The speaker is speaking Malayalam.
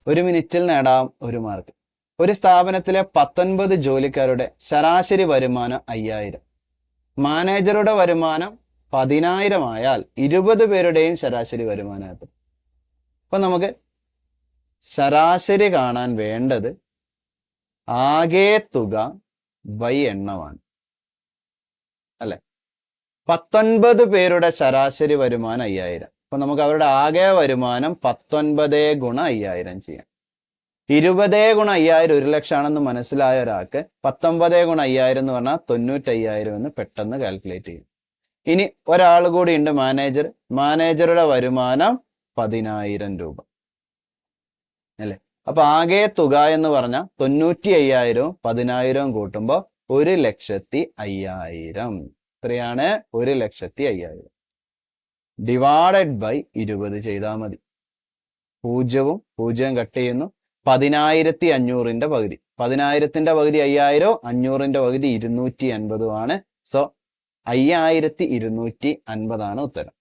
1 മിനിറ്റിൽ നേടാം 1 മാർക്ക്. ഒരു സ്ഥാപനത്തിലെ 19 ജോലിക്കാരുടെ ശരാശരി വരുമാനം 5000. മാനേജറുടെ വരുമാനം 10000 ആയാൽ 20 പേരുടെയും ശരാശരി വരുമാനം എത്ര? അപ്പൊ നമുക്ക് ശരാശരി കാണാൻ വേണ്ടത് ആകെ തുക ബൈ എണ്ണമാണ് അല്ലെ. 19 പേരുടെ ശരാശരി വരുമാനം 5000. അപ്പൊ നമുക്ക് അവരുടെ ആകെ വരുമാനം 19 ഗുണം 5000 ചെയ്യാം. 20 ഗുണം 5000 1 ലക്ഷമാണെന്ന് മനസ്സിലായ ഒരാൾക്ക് 19 ഗുണം 5000 എന്ന് പറഞ്ഞാൽ 95000 എന്ന് പെട്ടെന്ന് കാൽക്കുലേറ്റ് ചെയ്യും. ഇനി ഒരാൾ കൂടി ഉണ്ട്, മാനേജറുടെ വരുമാനം 10000 രൂപ അല്ലെ. അപ്പൊ ആകെ തുക എന്ന് പറഞ്ഞാൽ 95000 10000 കൂട്ടുമ്പോൾ 1,50,000. എത്രയാണ്? 1,50,000 ഡിവൈഡഡ് ബൈ 20 ചെയ്താൽ മതി. 0 കട്ട് ചെയ്യുന്നു. 10,500ന്റെ പകുതി, 10,000ന്റെ പകുതി 5000, 500ന്റെ പകുതി 250 ആണ്. സോ 5250 ആണ് ഉത്തരം.